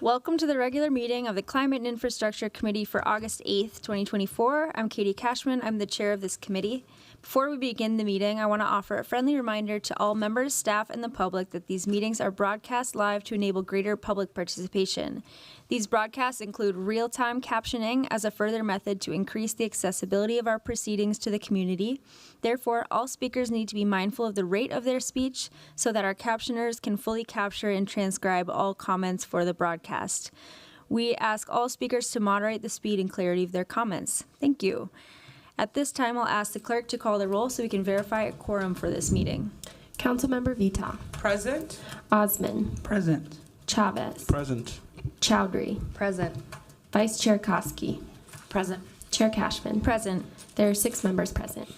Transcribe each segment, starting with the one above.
Welcome to the regular meeting of the Climate and Infrastructure Committee for August 8th, 2024. I'm Katie Cashman. I'm the chair of this committee. Before we begin the meeting, I want to offer a friendly reminder to all members, staff, and the public that these meetings are broadcast live to enable greater public participation. These broadcasts include real-time captioning as a further method to increase the accessibility of our proceedings to the community. Therefore, all speakers need to be mindful of the rate of their speech so that our captioners can fully capture and transcribe all comments for the broadcast. We ask all speakers to moderate the speed and clarity of their comments. Thank you. At this time, I'll ask the clerk to call the roll so we can verify a quorum for this meeting. Councilmember Vita. Present. Osman. Present. Chavez. Present. Chowdhury. Present. Vice Chair Koski. Present. Chair Cashman. Present. There are 6 members present.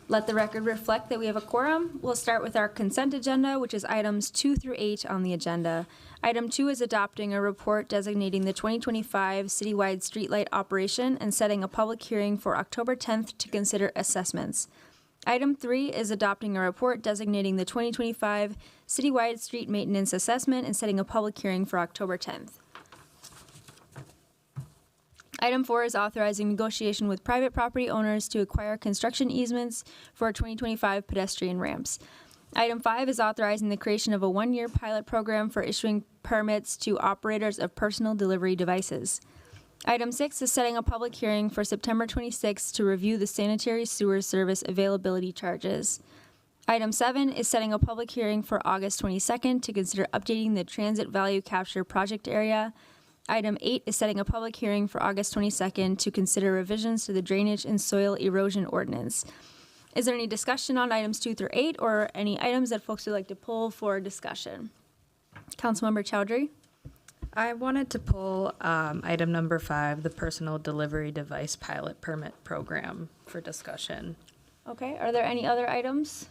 Let the record reflect that we have a quorum. We'll start with our consent agenda, which is items 2 through 8 on the agenda. Item 2 is adopting a report designating the 2025 citywide streetlight operation and setting a public hearing for October 10th to consider assessments. Item 3 is adopting a report designating the 2025 citywide street maintenance assessment and setting a public hearing for October 10th. Item 4 is authorizing negotiation with private property owners to acquire construction easements for 2025 pedestrian ramps. Item 5 is authorizing the creation of a 1-year pilot program for issuing permits to operators of personal delivery devices. Item 6 is setting a public hearing for September 26th to review the sanitary sewer service availability charges. Item 7 is setting a public hearing for August 22nd to consider updating the transit value capture project area. Item 8 is setting a public hearing for August 22nd to consider revisions to the drainage and soil erosion ordinance. Is there any discussion on items 2 through 8 or any items that folks would like to pull for discussion? Councilmember Chowdhury? I wanted to pull item number 5, the personal delivery device pilot permit program, for discussion. Okay, are there any other items?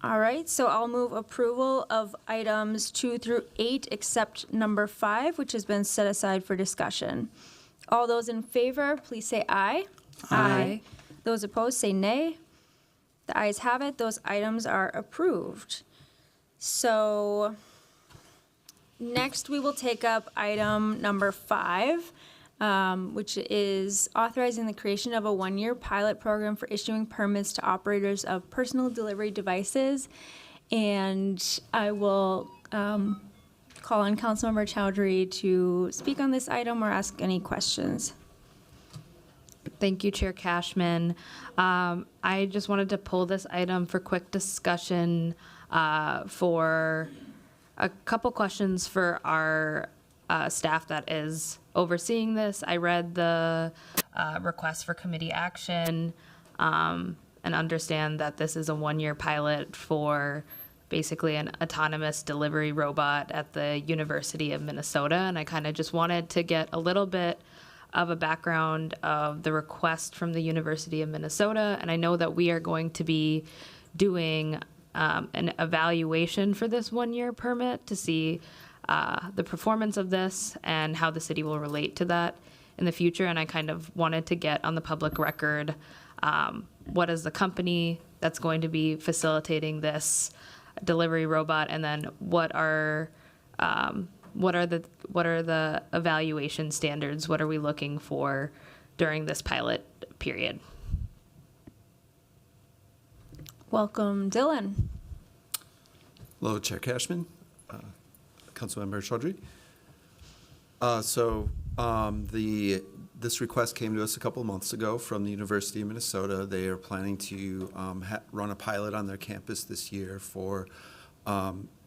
All right, so I'll move approval of items 2 through 8 except number 5, which has been set aside for discussion. All those in favor, please say aye. Aye. Those opposed, say nay. The ayes have it. Those items are approved. So next we will take up item number 5, which is authorizing the creation of a 1-year pilot program for issuing permits to operators of personal delivery devices. And I will call on Councilmember Chowdhury to speak on this item or ask any questions. Thank you, Chair Cashman. I just wanted to pull this item for quick discussion for a couple questions for our staff that is overseeing this. I read the request for committee action and understand that this is a 1-year pilot for basically an autonomous delivery robot at the University of Minnesota. And I kind of just wanted to get a little bit of a background of the request from the University of Minnesota. And I know that we are going to be doing an evaluation for this 1-year permit to see the performance of this and how the city will relate to that in the future. And I kind of wanted to get on the public record, what is the company that's going to be facilitating this delivery robot, and then what are the evaluation standards? What are we looking for during this pilot period? Welcome, Dylan. Hello, Chair Cashman, Councilmember Chaudhry. This request came to us a couple of months ago from the University of Minnesota. They are planning to run a pilot on their campus this year for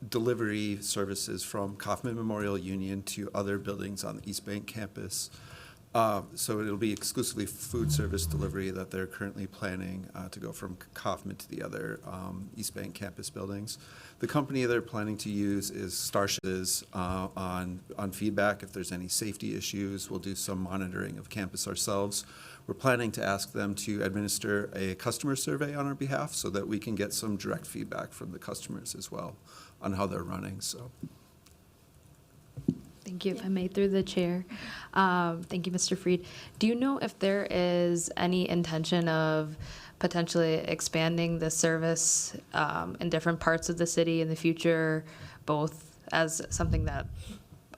delivery services from Kauffman Memorial Union to other buildings on the East Bank campus. So it'll be exclusively food service delivery that they're currently planning to go from Kauffman to the other East Bank campus buildings. The company they're planning to use is Starship on feedback. If there's any safety issues, we'll do some monitoring of campus ourselves. We're planning to ask them to administer a customer survey on our behalf so that we can get some direct feedback from the customers as well on how they're running. So. Thank you. If I may, through the chair. Thank you, Mr. Freed. Do you know if there is any intention of potentially expanding the service in different parts of the city in the future, both as something that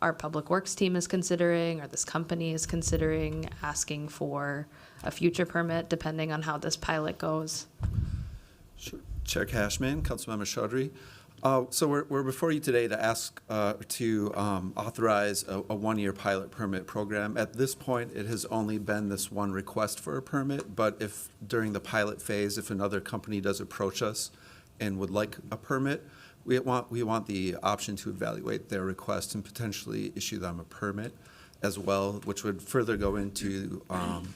our public works team is considering, or this company is considering asking for a future permit, depending on how this pilot goes? Sure. Chair Cashman, Councilmember Chaudhry. So we're before you today to ask to authorize a one-year pilot permit program. At this point, it has only been this one request for a permit, but if during the pilot phase, if another company does approach us and would like a permit, we want the option to evaluate their request and potentially issue them a permit as well, which would further go into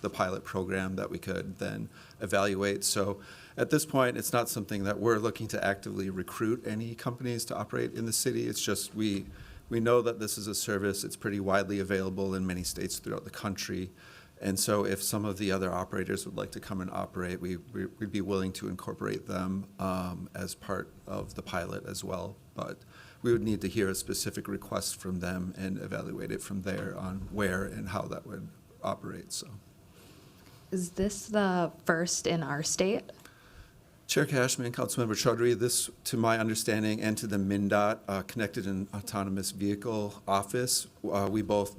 the pilot program that we could then evaluate. So at this point, it's not something that we're looking to actively recruit any companies to operate in the city. It's just we know that this is a service. It's pretty widely available in many states throughout the country. And so if some of the other operators would like to come and operate, we'd be willing to incorporate them as part of the pilot as well. But we would need to hear a specific request from them and evaluate it from there on where and how that would operate. So, Is this the first in our state? Chair Cashman, Councilmember Chaudhry, this, to my understanding, and to the MnDOT Connected and Autonomous Vehicle Office, we both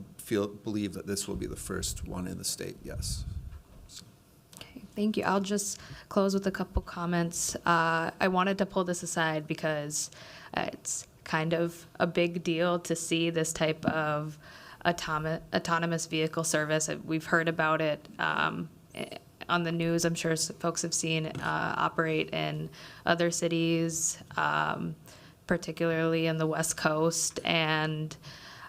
believe that this will be the first one in the state, yes. Okay, thank you. I'll just close with a couple comments. I wanted to pull this aside because it's kind of a big deal to see this type of autonomous vehicle service. We've heard about it on the news. I'm sure folks have seen it operate in other cities, particularly in the West Coast. And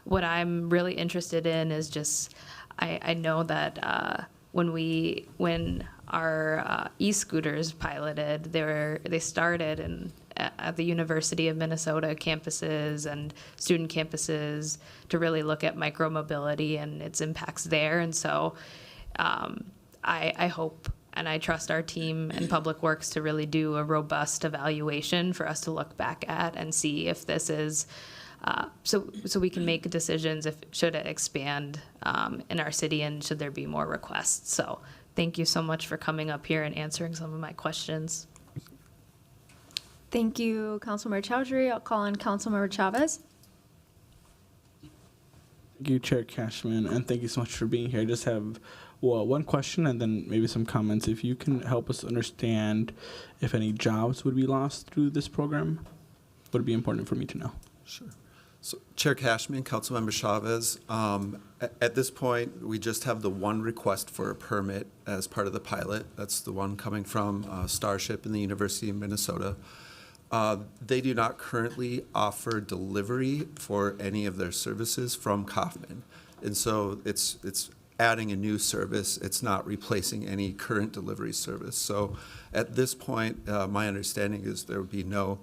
what I'm really interested in is just, I know that when our e-scooters piloted, they started at the University of Minnesota campuses and student campuses to really look at micromobility and its impacts there. And so I hope and I trust our team in Public Works to really do a robust evaluation for us to look back at and see if this is so we can make decisions if should it expand in our city and should there be more requests. So thank you so much for coming up here and answering some of my questions. Thank you, Councilmember Chowdhury. I'll call on Councilmember Chavez. Thank you, Chair Cashman, and thank you so much for being here. I just have one question and then maybe some comments. If you can help us understand if any jobs would be lost through this program, would be important for me to know. Sure. So, Chair Cashman, Councilmember Chavez, at this point, we just have the one request for a permit as part of the pilot. That's the one coming from Starship in the University of Minnesota. They do not currently offer delivery for any of their services from Kaufman. And so it's adding a new service. It's not replacing any current delivery service. So at this point, my understanding is there would be no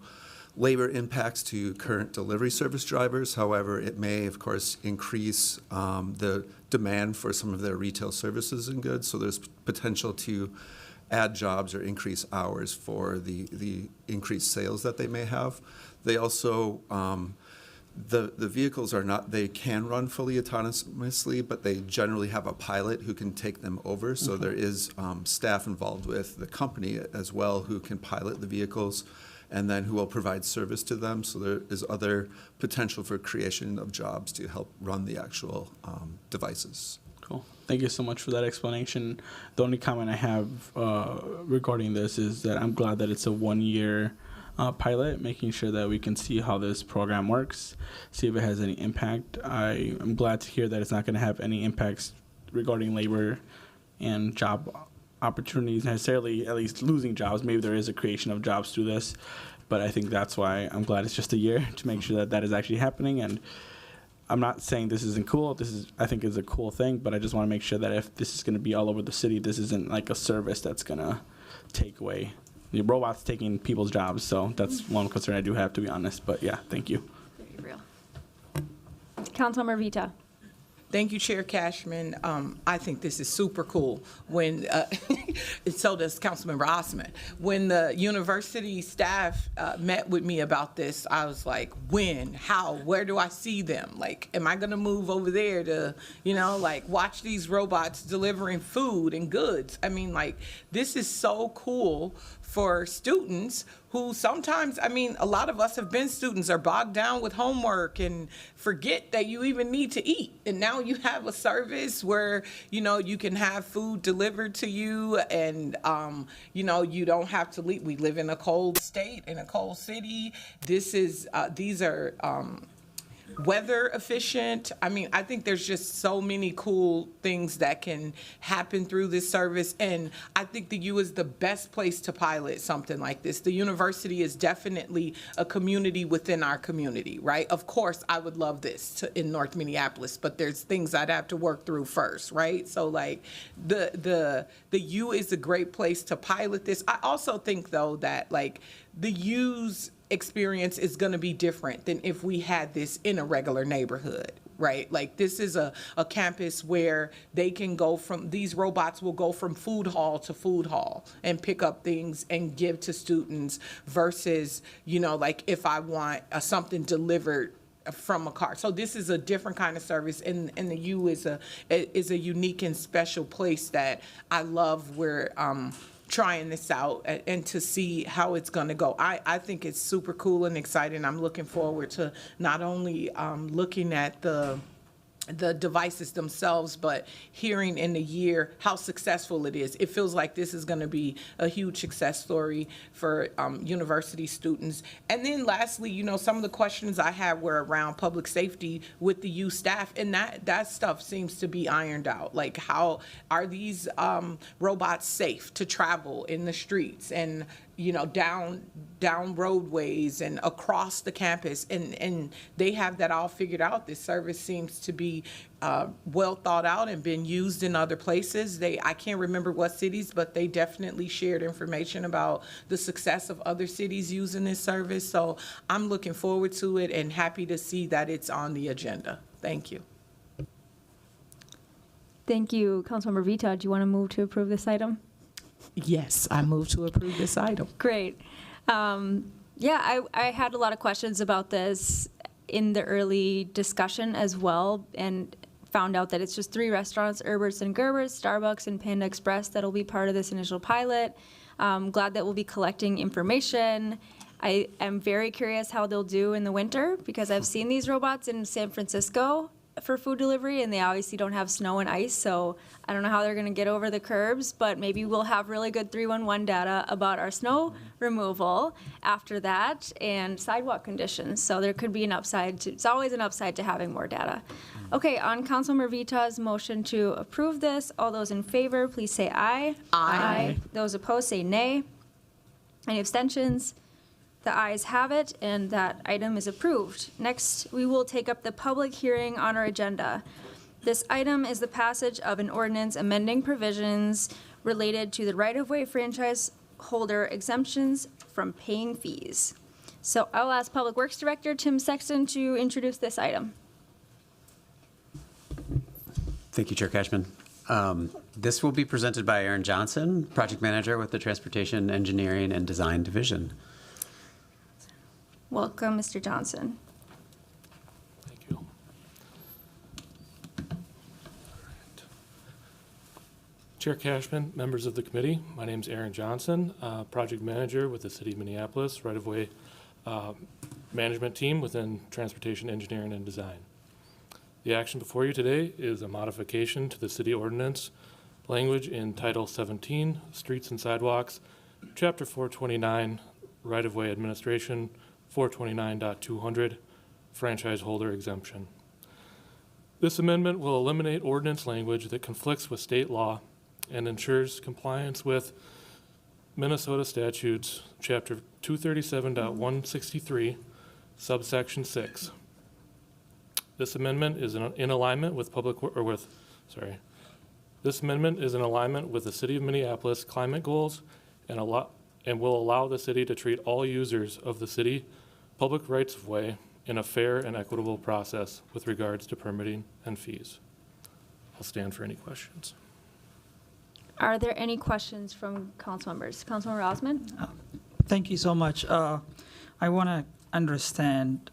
labor impacts to current delivery service drivers. However, it may, of course, increase the demand for some of their retail services and goods. So there's potential to add jobs or increase hours for the increased sales that they may have. They also, the vehicles are not, they can run fully autonomously, but they generally have a pilot who can take them over. So there is staff involved with the company as well who can pilot the vehicles and then who will provide service to them. So there is other potential for creation of jobs to help run the actual devices. Cool. Thank you so much for that explanation. The only comment I have regarding this is that I'm glad that it's a one-year pilot, making sure that we can see how this program works, see if it has any impact. I am glad to hear that it's not going to have any impacts regarding labor and job opportunities necessarily, at least losing jobs. Maybe there is a creation of jobs through this, but I think that's why I'm glad it's just a year to make sure that that is actually happening. And I'm not saying this isn't cool. This is, I think, is a cool thing, but I just want to make sure that if this is going to be all over the city, this isn't like a service that's going to take away the robots taking people's jobs. So that's one concern I do have, to be honest. But yeah, thank you. Very real. Councilmember Vita. Thank you, Chair Cashman. I think this is super cool. When so does Councilmember Osman. When the university staff met with me about this, I was like, when, how, where do I see them? Like, am I going to move over there to, like watch these robots delivering food and goods? I mean, like, this is so cool for students who sometimes, I mean, a lot of us have been students, are bogged down with homework and forget that you even need to eat. And now you have a service where, you know, you can have food delivered to you, and, you know, you don't have to leave. We live in a cold state, in a cold city. These are weather efficient. I mean, I think there's just so many cool things that can happen through this service, and I think the U is the best place to pilot something like this. The university is definitely a community within our community, right? Of course, I would love this in North Minneapolis, but there's things I'd have to work through first, right? So like the U is a great place to pilot this. I also think though that like the U's experience is going to be different than if we had this in a regular neighborhood, right? Like this is a campus where they can go from, these robots will go from food hall to food hall and pick up things and give to students versus, you know, like if I want something delivered from a car. So this is a different kind of service, and the U is a unique and special place that I love. Where trying this out and to see how it's going to go. I think it's super cool and exciting. I'm looking forward to not only looking at the devices themselves, but hearing in the year how successful it is. It feels like this is going to be a huge success story for university students. And then lastly, you know, some of the questions I had were around public safety with the U staff, and that stuff seems to be ironed out. Like, how are these robots safe to travel in the streets and, you know, down roadways and across the campus, and they have that all figured out. This service seems to be well thought out and been used in other places. I can't remember what cities, but they definitely shared information about the success of other cities using this service. So I'm looking forward to it and happy to see that it's on the agenda. Thank you. Thank you, Councilmember Vita. Do you want to move to approve this item? Yes, I move to approve this item. Great. Yeah, I had a lot of questions about this in the early discussion as well, and found out that it's just 3 restaurants, Herbert's and Gerber's, Starbucks, and Panda Express, that'll be part of this initial pilot. Glad that we'll be collecting information. I am very curious how they'll do in the winter, because I've seen these robots in San Francisco for food delivery, and they obviously don't have snow and ice, so I don't know how they're going to get over the curbs, but maybe we'll have really good 311 data about our snow removal after that and sidewalk conditions. So there could be an upside to, it's always an upside to having more data. Okay, on Councilmember Vita's motion to approve this, all those in favor, please say aye. Aye. Those opposed say nay. Any abstentions? The ayes have it, and that item is approved. Next, we will take up the public hearing on our agenda. This item is the passage of an ordinance amending provisions related to the right-of-way franchise holder exemptions from paying fees. So I'll ask Public Works Director Tim Sexton to introduce this item. Thank you, Chair Cashman. This will be presented by Aaron Johnson, Project Manager with the Transportation Engineering and Design Division. Welcome, Mr. Johnson. Thank you. Chair Cashman, members of the committee, my name is Aaron Johnson, Project Manager with the City of Minneapolis right-of-way management team within Transportation Engineering and Design. The action before you today is a modification to the city ordinance language in Title 17, Streets and Sidewalks, Chapter 429, Right-of-Way Administration, 429.200, franchise holder exemption. This amendment will eliminate ordinance language that conflicts with state law and ensures compliance with Minnesota statutes, Chapter 237.163, subsection 6. This amendment is in alignment with This amendment is in alignment with the City of Minneapolis climate goals and will allow the city to treat all users of the city public rights of way in a fair and equitable process with regards to permitting and fees. I'll stand for any questions. Are there any questions from council members? Councilmember Osman? Thank you so much. I want to understand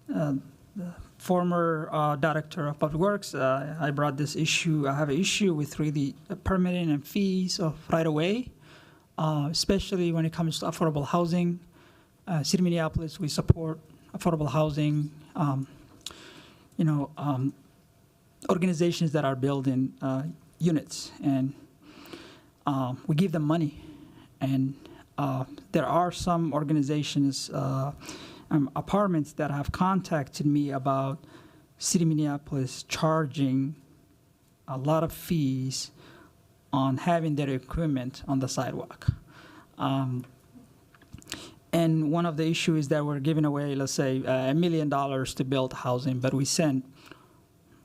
the former director of Public Works. I brought this issue. I have an issue with really permitting and fees of right-of-way. especially when it comes to affordable housing. City of Minneapolis, we support affordable housing, organizations that are building units, and we give them money. And there are some organizations, apartments that have contacted me about City of Minneapolis charging a lot of fees on having their equipment on the sidewalk. And one of the issues is that we're giving away, let's say, $1 million to build housing, but we send,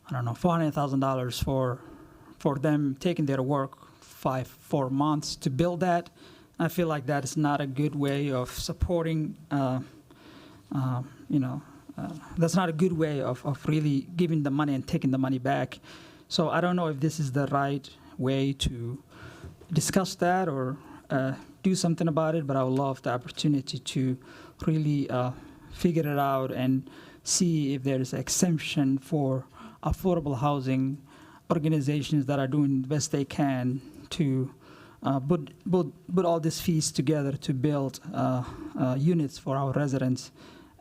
$400,000 for them taking their work 4 months to build that. I feel like that is not a good way of supporting, that's not a good way of really giving the money and taking the money back. So I don't know if this is the right way to discuss that or do something about it, but I would love the opportunity to really figure it out and see if there is exemption for affordable housing organizations that are doing the best they can to put all these fees together to build units for our residents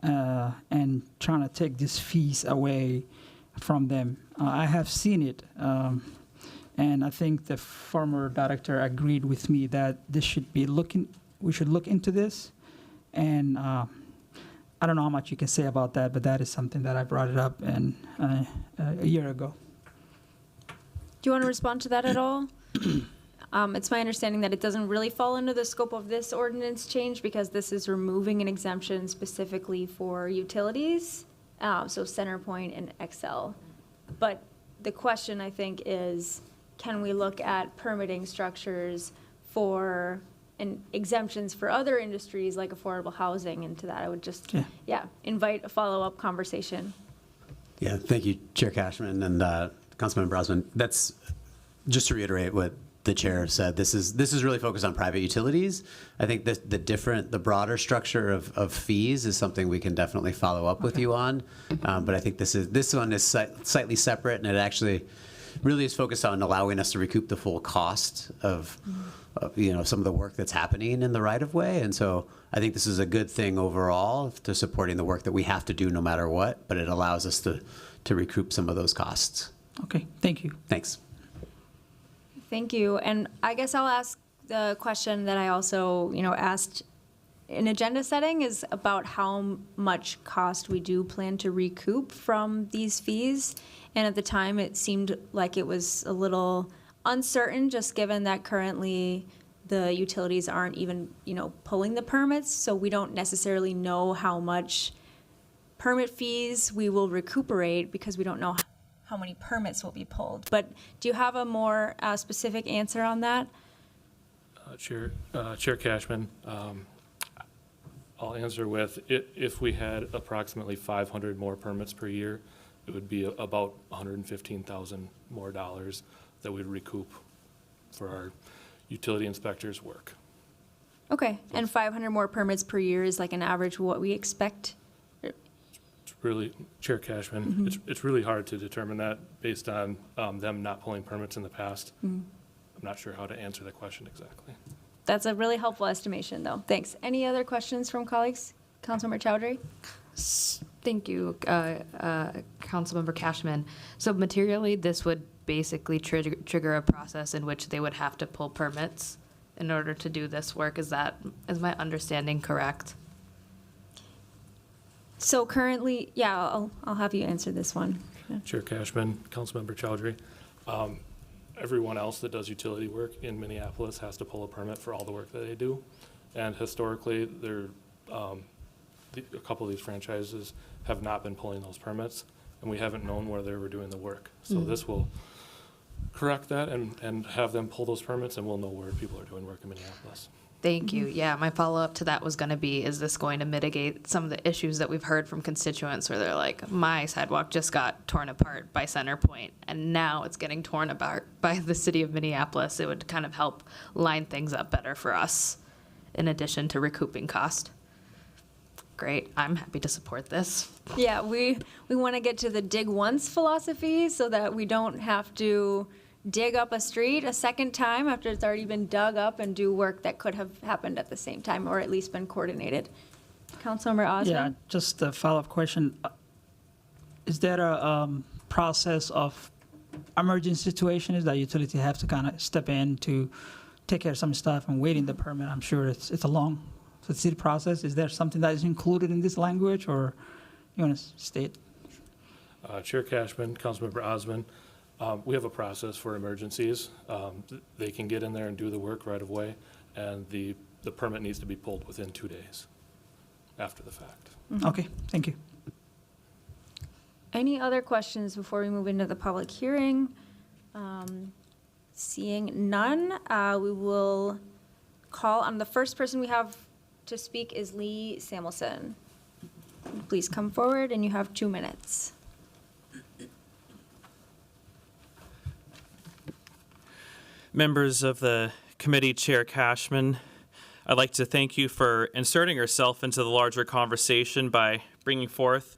and trying to take these fees away from them. I have seen it. And I think the former director agreed with me that we should look into this. And I don't know how much you can say about that, but that is something that I brought it up a year ago. Do you want to respond to that at all? It's my understanding that it doesn't really fall under the scope of this ordinance change because this is removing an exemption specifically for utilities, so CenterPoint and Excel. But the question, I think, is, can we look at permitting structures and exemptions for other industries like affordable housing? And to that, I would just, invite a follow-up conversation. Yeah, thank you, Chair Cashman and Councilmember Brosman. That's just to reiterate what the chair said. This is really focused on private utilities. I think the broader structure of fees is something we can definitely follow up with you on. But I think this one is slightly separate, and it actually really is focused on allowing us to recoup the full cost of some of the work that's happening in the right of way. And so I think this is a good thing overall to supporting the work that we have to do no matter what, but it allows us to recoup some of those costs. Okay, thank you. Thanks. Thank you. And I guess I'll ask the question that I also, asked in agenda setting is about how much cost we do plan to recoup from these fees. And at the time, it seemed like it was a little uncertain, just given that currently the utilities aren't even, pulling the permits. So we don't necessarily know how much permit fees we will recuperate because we don't know how many permits will be pulled. But do you have a more specific answer on that? Chair Cashman, I'll answer with, if we had approximately 500 more permits per year, it would be about $115,000 more dollars that we'd recoup for our utility inspectors' work. Okay, and 500 more permits per year is like an average what we expect? It's really, Chair Cashman, it's really hard to determine that based on them not pulling permits in the past. I'm not sure how to answer that question exactly. That's a really helpful estimation, though. Thanks. Any other questions from colleagues? Councilmember Chowdhury? Thank you, Councilmember Cashman. So materially, this would basically trigger a process in which they would have to pull permits in order to do this work. Is my understanding correct? So currently, I'll have you answer this one. Chair Cashman, Councilmember Chowdhury, everyone else that does utility work in Minneapolis has to pull a permit for all the work that they do. And historically, a couple of these franchises have not been pulling those permits, and we haven't known where they were doing the work. So this will correct that and have them pull those permits, and we'll know where people are doing work in Minneapolis. Thank you. Yeah, my follow-up to that was going to be, is this going to mitigate some of the issues that we've heard from constituents where they're like, my sidewalk just got torn apart by CenterPoint, and now it's getting torn apart by the city of Minneapolis. It would kind of help line things up better for us in addition to recouping cost. Great. I'm happy to support this. Yeah, we want to get to the dig once philosophy so that we don't have to dig up a street a second time after it's already been dug up and do work that could have happened at the same time or at least been coordinated. Councilmember Osman? Yeah, just a follow-up question. Is there a process of emergency situations that utility have to kind of step in to take care of some stuff and waiting the permit? I'm sure it's a long city process. Is there something that is included in this language, or you want to state? Chair Cashman, Councilmember Osman, we have a process for emergencies. They can get in there and do the work right away, and the permit needs to be pulled within 2 days after the fact. Okay, thank you. Any other questions before we move into the public hearing? Seeing none, we will call on the first person we have to speak is Lee Samuelson. Please come forward, and you have 2 minutes. Members of the committee, Chair Cashman, I'd like to thank you for inserting yourself into the larger conversation by bringing forth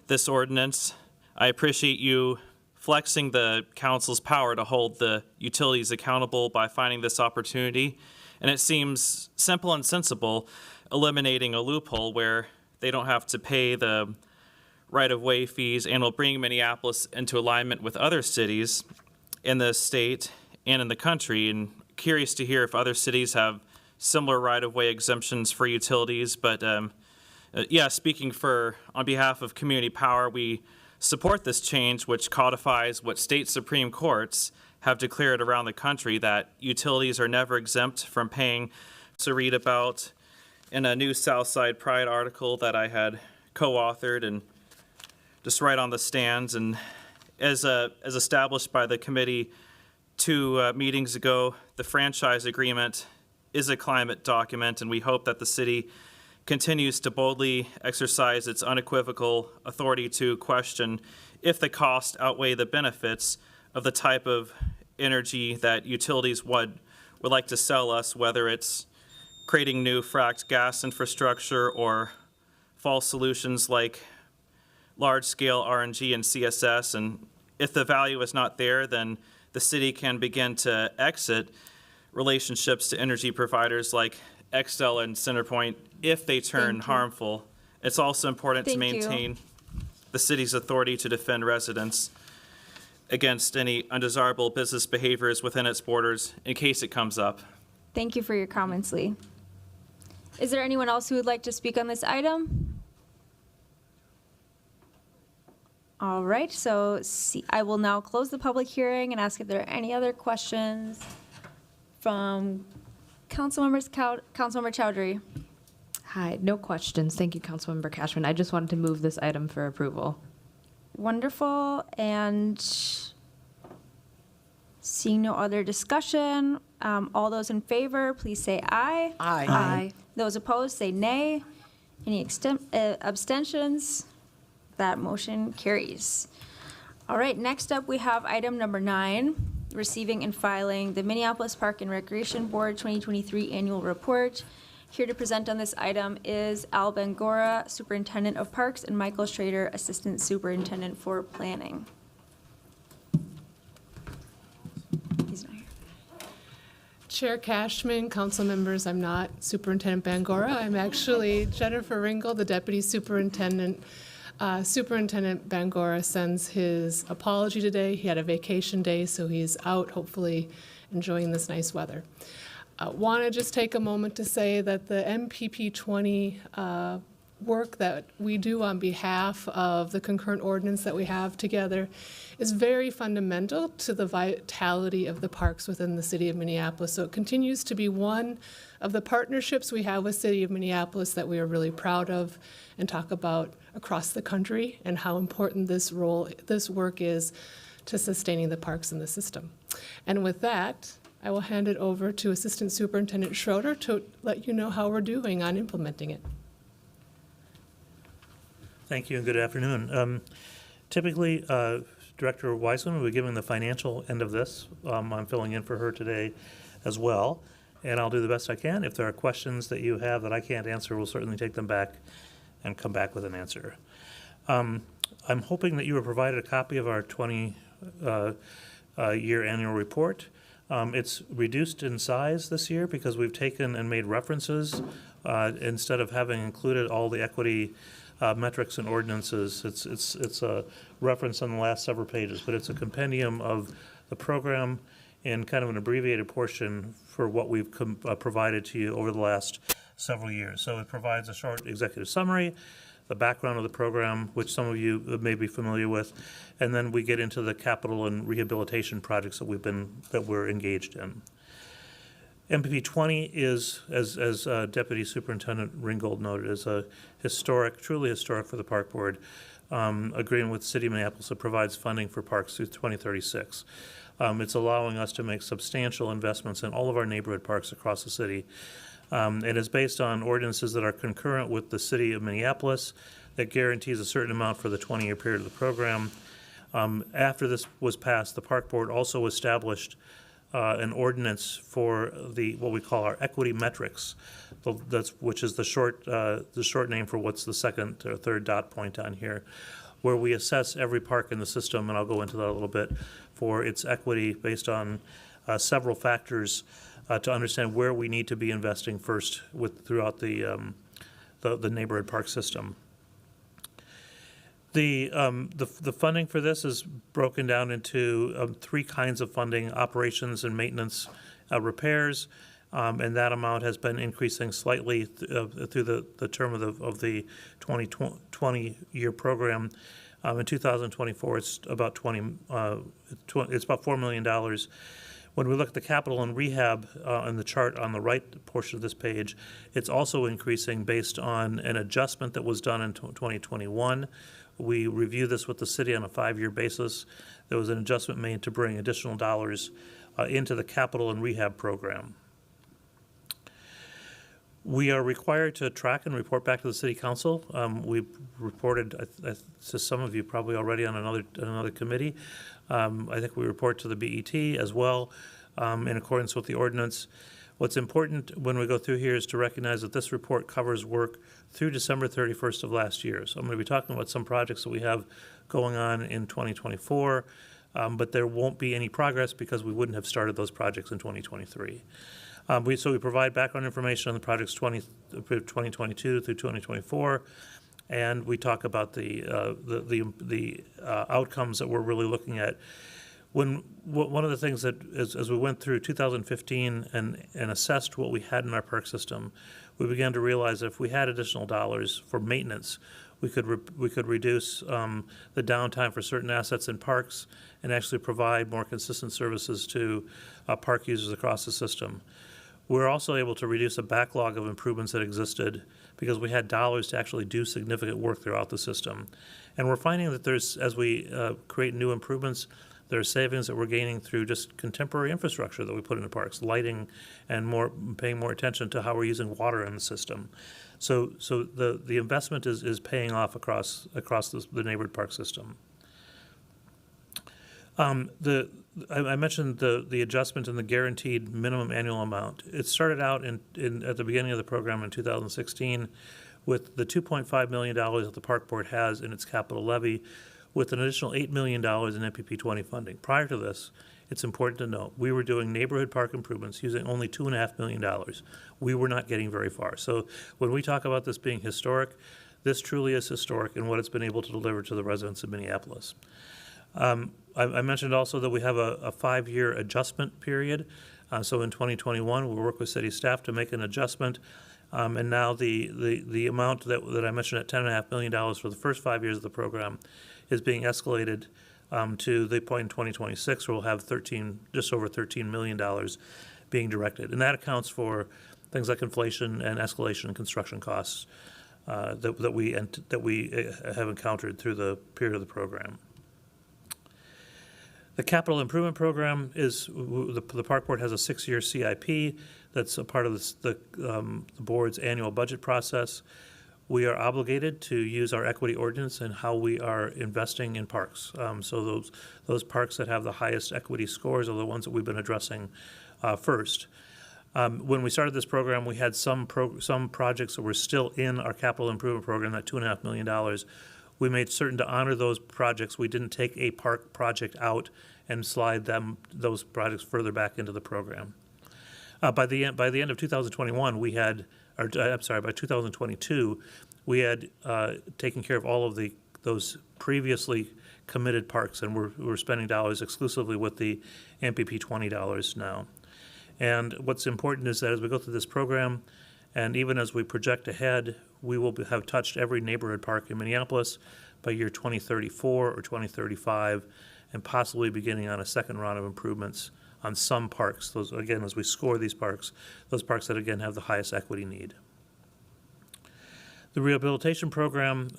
this ordinance. I appreciate you flexing the council's power to hold the utilities accountable by finding this opportunity. And it seems simple and sensible, eliminating a loophole where they don't have to pay the right-of-way fees and will bring Minneapolis into alignment with other cities in the state and in the country. And curious to hear if other cities have similar right-of-way exemptions for utilities. But speaking on behalf of Community Power, we support this change, which codifies what state Supreme Courts have declared around the country, that utilities are never exempt from paying. To read about in a new Southside Pride article that I had co-authored and just right on the stands. And as established by the committee 2 meetings ago, the franchise agreement is a climate document, and we hope that the city continues to boldly exercise its unequivocal authority to question if the costs outweigh the benefits of the type of energy that utilities would like to sell us, whether it's creating new fracked gas infrastructure or false solutions like large-scale RNG and CSS. And if the value is not there, then the city can begin to exit relationships to energy providers like Xcel and CenterPoint if they turn harmful. It's also important to maintain the city's authority to defend residents against any undesirable business behaviors within its borders in case it comes up. Thank you for your comments, Lee. Is there anyone else who would like to speak on this item? All right, so I will now close the public hearing and ask if there are any other questions from Councilmember Chowdhury. Hi, no questions. Thank you, Councilmember Cashman. I just wanted to move this item for approval. Wonderful. And seeing no other discussion, all those in favor, please say aye. Aye. Aye. Those opposed, say nay. Any abstentions? That motion carries. All right, next up, we have item number 9, receiving and filing the Minneapolis Park and Recreation Board 2023 Annual Report. Here to present on this item is Al Bangora, Superintendent of Parks, and Michael Schrader, Assistant Superintendent for Planning. He's not here. Chair Cashman, council members, I'm not Superintendent Bangora. I'm actually Jennifer Ringel, the Deputy Superintendent. Superintendent Bangora sends his apology today. He had a vacation day, so he's out, hopefully enjoying this nice weather. Want to just take a moment to say that the MPP 20 work that we do on behalf of the concurrent ordinance that we have together is very fundamental to the vitality of the parks within the city of Minneapolis. So it continues to be one of the partnerships we have with City of Minneapolis that we are really proud of and talk about across the country, and how important this work is to sustaining the parks in the system. And with that, I will hand it over to Assistant Superintendent Schroeder to let you know how we're doing on implementing it. Thank you and good afternoon. Typically, Director Weissman will be giving the financial end of this. I'm filling in for her today as well, and I'll do the best I can. If there are questions that you have that I can't answer, we'll certainly take them back and come back with an answer. I'm hoping that you were provided a copy of our year annual report. It's reduced in size this year because we've taken and made references instead of having included all the equity metrics and ordinances. It's a reference on the last several pages, but it's a compendium of the program in kind of an abbreviated portion for what we've provided to you over the last several years. So it provides a short executive summary, the background of the program, which some of you may be familiar with, and then we get into the capital and rehabilitation projects that we're engaged in. MPP 20 is, as Deputy Superintendent Ringgold noted, is a historic, truly historic for the Park Board, agreeing with the City of Minneapolis that provides funding for parks through 2036. It's allowing us to make substantial investments in all of our neighborhood parks across the city. It is based on ordinances that are concurrent with the City of Minneapolis that guarantees a certain amount for the 20-year period of the program. After this was passed, the Park Board also established an ordinance for what we call our equity metrics, which is the short name for what's the second or third dot point on here, where we assess every park in the system, and I'll go into that a little bit, for its equity based on several factors to understand where we need to be investing first throughout the neighborhood park system. The funding for this is broken down into three kinds of funding: operations and maintenance, repairs, and that amount has been increasing slightly through the term of the 2020-year program. In 2024, it's about it's about $4 million. When we look at the capital and rehab on the chart on the right portion of this page, it's also increasing based on an adjustment that was done in 2021. We review this with the city on a 5-year basis. There was an adjustment made to bring additional dollars into the capital and rehab program. We are required to track and report back to the City Council. We reported to some of you probably already on another committee. I think we report to the BET as well in accordance with the ordinance. What's important when we go through here is to recognize that this report covers work through December 31st of last year. So I'm going to be talking about some projects that we have going on in 2024, but there won't be any progress because we wouldn't have started those projects in 2023. So we provide background information on the projects 2022 through 2024, and we talk about the outcomes that we're really looking at. One of the things that as we went through 2015 and assessed what we had in our park system, we began to realize that if we had additional dollars for maintenance, we could reduce the downtime for certain assets in parks and actually provide more consistent services to park users across the system. We're also able to reduce a backlog of improvements that existed because we had dollars to actually do significant work throughout the system. And we're finding that as we create new improvements, there are savings that we're gaining through just contemporary infrastructure that we put into parks, lighting, and paying more attention to how we're using water in the system. So the investment is paying off across the neighborhood park system. I mentioned the adjustment in the guaranteed minimum annual amount. It started out at the beginning of the program in 2016 with the $2.5 million that the Park Board has in its capital levy, with an additional $8 million in MPP 20 funding. Prior to this, it's important to note, we were doing neighborhood park improvements using only $2.5 million. We were not getting very far. So when we talk about this being historic, this truly is historic in what it's been able to deliver to the residents of Minneapolis. I mentioned also that we have a 5-year adjustment period. So in 2021, we'll work with city staff to make an adjustment. And now the amount that I mentioned at $10.5 million for the first 5 years of the program is being escalated to the point in 2026 where we'll have just over $13 million being directed. And that accounts for things like inflation and escalation in construction costs that we have encountered through the period of the program. The capital improvement program is the Park Board has a 6-year CIP that's a part of the board's annual budget process. We are obligated to use our equity ordinance in how we are investing in parks. So those parks that have the highest equity scores are the ones that we've been addressing first. When we started this program, we had some projects that were still in our capital improvement program, that $2.5 million. We made certain to honor those projects. We didn't take a park project out and slide those projects further back into the program. By the end of 2021, we had, or I'm sorry, by 2022, we had taken care of all of those previously committed parks, and we're spending dollars exclusively with the MPP 20 dollars now. And what's important is that as we go through this program, and even as we project ahead, we will have touched every neighborhood park in Minneapolis by year 2034 or 2035, and possibly beginning on a second round of improvements on some parks. Those, again, as we score these parks, those parks that, again, have the highest equity need. The rehabilitation program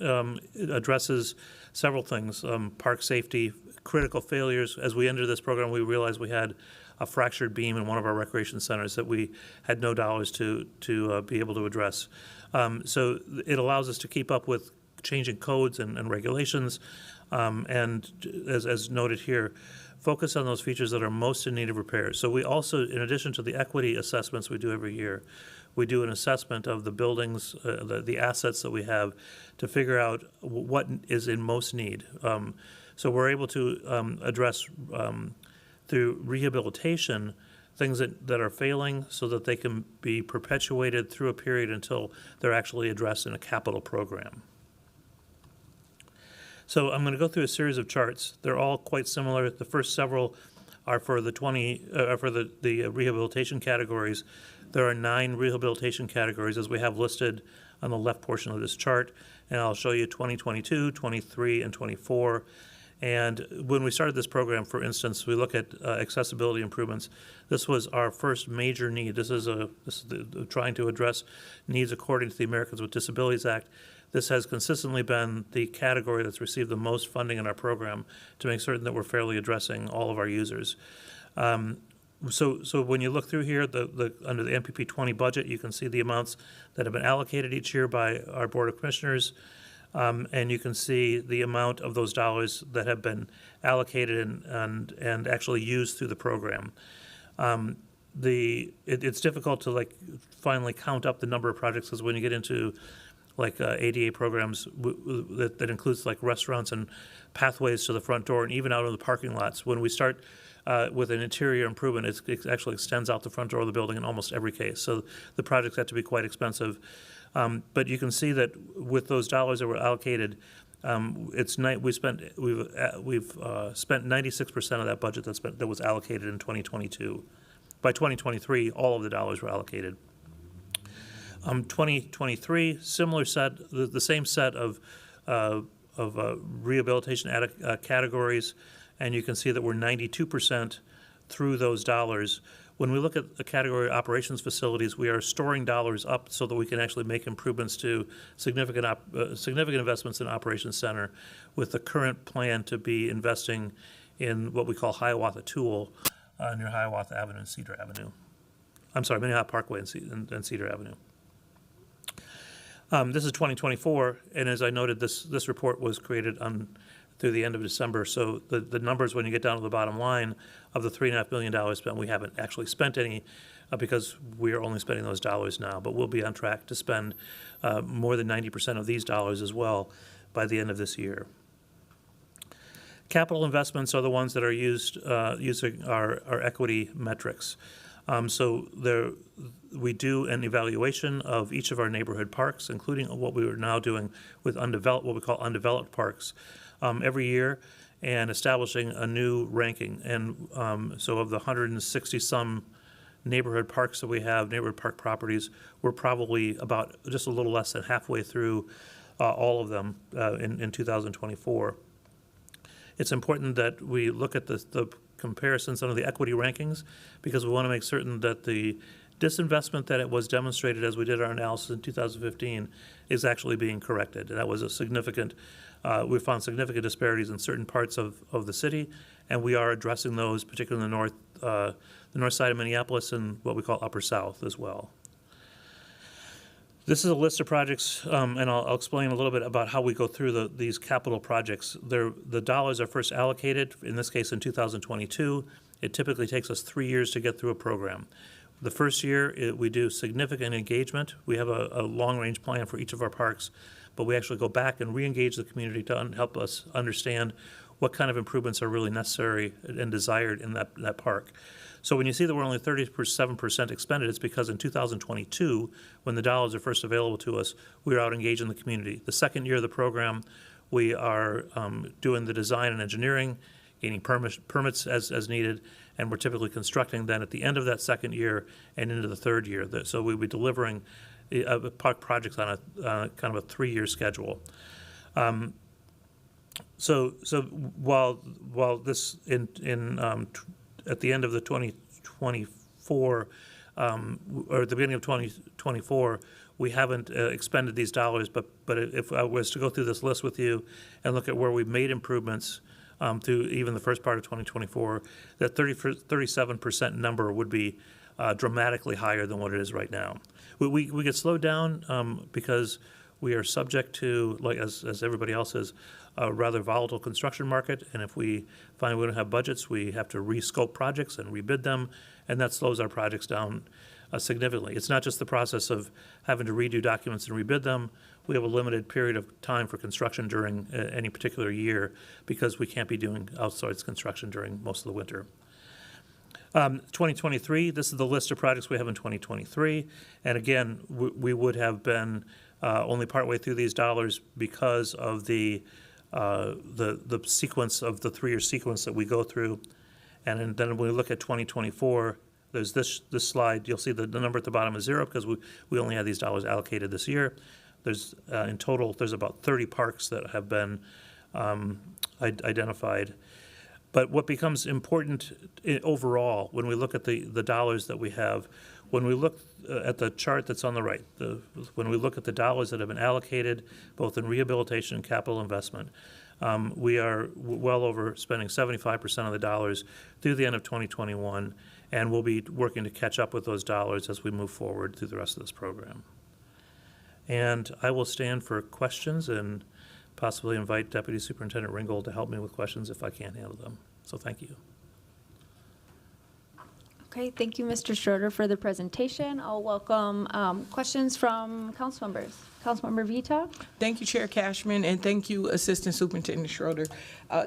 addresses several things: park safety, critical failures. As we entered this program, we realized we had a fractured beam in one of our recreation centers that we had no dollars to be able to address. So it allows us to keep up with changing codes and regulations, and as noted here, focus on those features that are most in need of repair. So we also, in addition to the equity assessments we do every year, we do an assessment of the buildings, the assets that we have, to figure out what is in most need. So we're able to address through rehabilitation things that are failing, so that they can be perpetuated through a period until they're actually addressed in a capital program. So I'm going to go through a series of charts. They're all quite similar. The first several are for the rehabilitation categories. There are 9 rehabilitation categories, as we have listed on the left portion of this chart, and I'll show you 2022, 23, and 24. And when we started this program, for instance, we look at accessibility improvements. This was our first major need. This is trying to address needs according to the Americans with Disabilities Act. This has consistently been the category that's received the most funding in our program, to make certain that we're fairly addressing all of our users. So when you look through here, under the MPP 20 budget, you can see the amounts that have been allocated each year by our Board of Commissioners, and you can see the amount of those dollars that have been allocated and actually used through the program. It's difficult to finally count up the number of projects, because when you get into ADA programs that includes restaurants and pathways to the front door, and even out of the parking lots, when we start with an interior improvement, it actually extends out the front door of the building in almost every case. So the projects have to be quite expensive. But you can see that with those dollars that were allocated, we've spent 96% of that budget that was allocated in 2022. By 2023, all of the dollars were allocated. 2023, similar set, the same set of rehabilitation categories, and you can see that we're 92% through those dollars. When we look at the category of operations facilities, we are storing dollars up so that we can actually make improvements to significant investments in Operations Center, with the current plan to be investing in what we call Hiawatha Tool near Hiawatha Avenue and Cedar Avenue. I'm sorry, Minnehaha Parkway and Cedar Avenue. This is 2024, and as I noted, this report was created through the end of December. So the numbers, when you get down to the bottom line, of the $3.5 million spent, we haven't actually spent any because we are only spending those dollars now. But we'll be on track to spend more than 90% of these dollars as well by the end of this year. Capital investments are the ones that are used using our equity metrics. So we do an evaluation of each of our neighborhood parks, including what we are now doing with what we call undeveloped parks, every year, and establishing a new ranking. And so of the 160-some neighborhood parks that we have, neighborhood park properties, we're probably about just a little less than halfway through all of them in 2024. It's important that we look at the comparisons under the equity rankings, because we want to make certain that the disinvestment that it was demonstrated as we did our analysis in 2015 is actually being corrected. And that was a significant, we found significant disparities in certain parts of the city, and we are addressing those, particularly in the north side of Minneapolis and what we call Upper South as well. This is a list of projects, and I'll explain a little bit about how we go through these capital projects. The dollars are first allocated, in this case in 2022. It typically takes us 3 years to get through a program. The first year, we do significant engagement. We have a long-range plan for each of our parks, but we actually go back and re-engage the community to help us understand what kind of improvements are really necessary and desired in that park. So when you see that we're only 37% expended, it's because in 2022, when the dollars are first available to us, we are out engaged in the community. The second year of the program, we are doing the design and engineering, gaining permits as needed, and we're typically constructing then at the end of that second year and into the third year. So we'll be delivering park projects on a kind of a 3-year schedule. So while this at the end of the 2024 or at the beginning of 2024, we haven't expended these dollars, but if I was to go through this list with you and look at where we've made improvements through even the first part of 2024, that 37% number would be dramatically higher than what it is right now. We get slowed down because we are subject to, like as everybody else is, a rather volatile construction market, and if we find we don't have budgets, we have to rescope projects and rebid them, and that slows our projects down significantly. It's not just the process of having to redo documents and rebid them. We have a limited period of time for construction during any particular year because we can't be doing outsourced construction during most of the winter. 2023, this is the list of projects we have in 2023, and again, we would have been only partway through these dollars because of the sequence of the 3-year sequence that we go through. And then when we look at 2024, there's this slide. You'll see the number at the bottom is 0 because we only had these dollars allocated this year. There's in total, there's about 30 parks that have been identified. But what becomes important overall when we look at the dollars that we have, when we look at the chart that's on the right, when we look at the dollars that have been allocated, both in rehabilitation and capital investment, we are well over spending 75% of the dollars through the end of 2021, and we'll be working to catch up with those dollars as we move forward through the rest of this program. And I will stand for questions and possibly invite Deputy Superintendent Ringgold to help me with questions if I can't handle them. So thank you. Okay, thank you, Mr. Schroeder, for the presentation. I'll welcome questions from council members. Councilmember Vita. Thank you, Chair Cashman, and thank you, Assistant Superintendent Schroeder.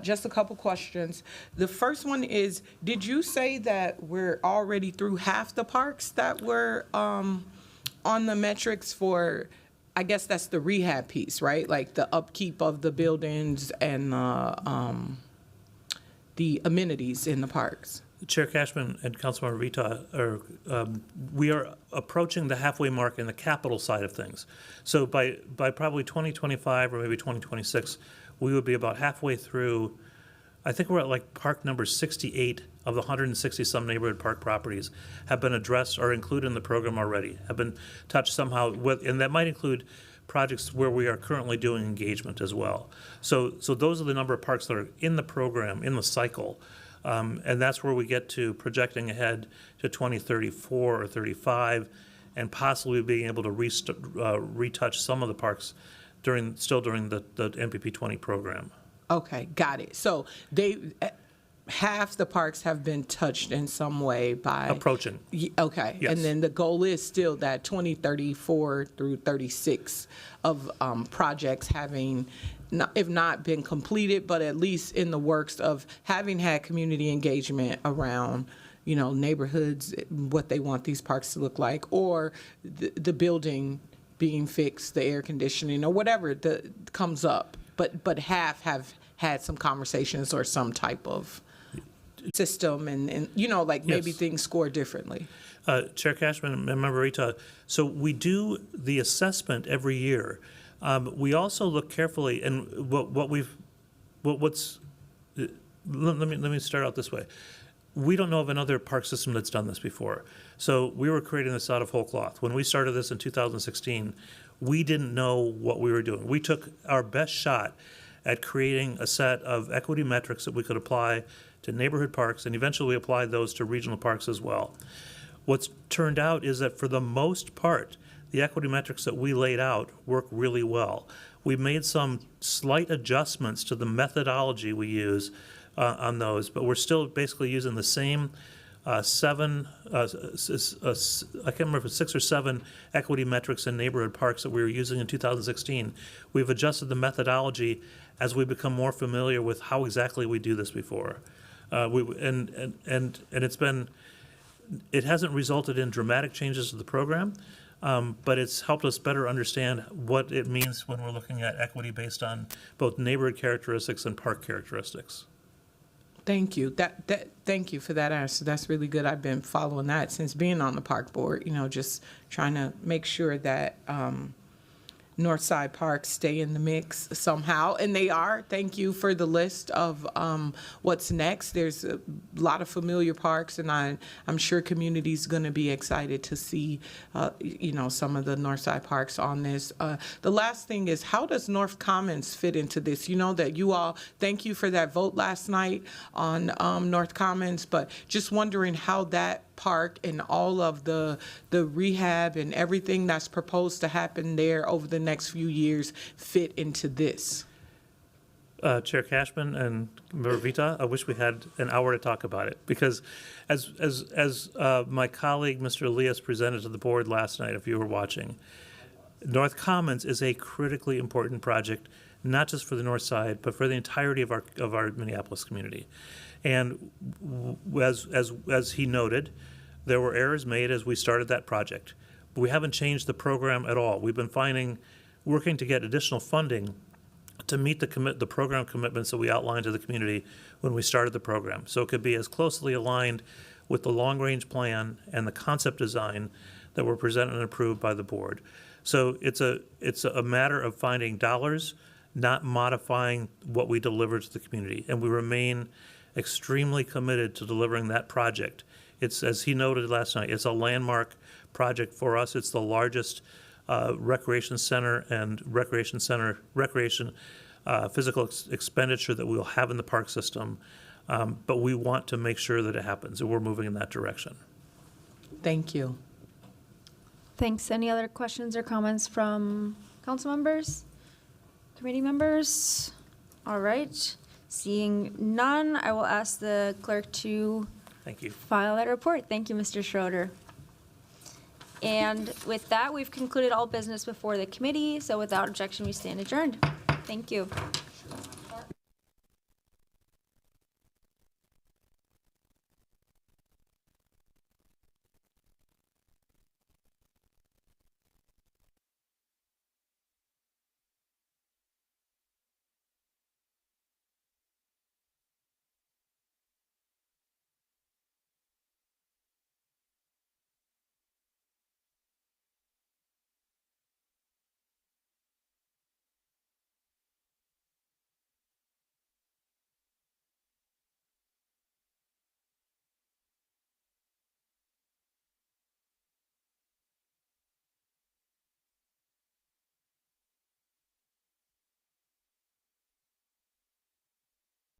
Just a couple questions. The first one is, did you say that we're already through half the parks that were on the metrics for, I guess that's the rehab piece, right? Like the upkeep of the buildings and the amenities in the parks? Chair Cashman and Councilmember Vita, we are approaching the halfway mark in the capital side of things. So by probably 2025 or maybe 2026, we would be about halfway through. I think we're at like park number 68 of the 160-some neighborhood park properties have been addressed or included in the program already, have been touched somehow with, and that might include projects where we are currently doing engagement as well. So those are the number of parks that are in the program, in the cycle. And that's where we get to projecting ahead to 2034 or 35, and possibly being able to retouch some of the parks still during the MPP 20 program. Okay, got it. So half the parks have been touched in some way by approaching. Okay, yes. And then the goal is still that 2034 through 36 of projects having, if not been completed, but at least in the works of having had community engagement around, neighborhoods, what they want these parks to look like, or the building being fixed, the air conditioning, or whatever comes up. But half have had some conversations or some type of system and maybe Yes. things score differently. Chair Cashman and Member Rita, so we do the assessment every year. We also look carefully, and let me start out this way. We don't know of another park system that's done this before. So we were creating this out of whole cloth. When we started this in 2016, we didn't know what we were doing. We took our best shot at creating a set of equity metrics that we could apply to neighborhood parks, and eventually we applied those to regional parks as well. What's turned out is that for the most part, the equity metrics that we laid out work really well. We made some slight adjustments to the methodology we use on those, but we're still basically using the same seven, I can't remember if it's 6 or 7 equity metrics in neighborhood parks that we were using in 2016. We've adjusted the methodology as we become more familiar with how exactly we do this before. And it hasn't resulted in dramatic changes to the program, but it's helped us better understand what it means when we're looking at equity based on both neighborhood characteristics and park characteristics. Thank you. Thank you for that answer. That's really good. I've been following that since being on the park board, just trying to make sure that Northside Parks stay in the mix somehow, and they are. Thank you for the list of what's next. There's a lot of familiar parks, and I'm sure community's going to be excited to see, some of the Northside Parks on this. The last thing is, how does North Commons fit into this? You know that you all, thank you for that vote last night on North Commons, but just wondering how that park and all of the rehab and everything that's proposed to happen there over the next few years fit into this. Chair Cashman and Member Vita, I wish we had an hour to talk about it, because as my colleague Mr. Elias presented to the board last night, if you were watching, North Commons is a critically important project, not just for the north side, but for the entirety of our Minneapolis community. And as he noted, there were errors made as we started that project. But we haven't changed the program at all. We've been working to get additional funding to meet the program commitments that we outlined to the community when we started the program. So it could be as closely aligned with the long-range plan and the concept design that were presented and approved by the board. So it's a matter of finding dollars, not modifying what we deliver to the community. And we remain extremely committed to delivering that project. It's, as he noted last night, it's a landmark project for us. It's the largest recreation center and recreation physical expenditure that we'll have in the park system. But we want to make sure that it happens, and we're moving in that direction. Thank you. Thanks. Any other questions or comments from council members, committee members? All right. Seeing none, I will ask the clerk to Thank you. file that report. Thank you, Mr. Schroeder. And with that, we've concluded all business before the committee. So without objection, we stand adjourned. Thank you.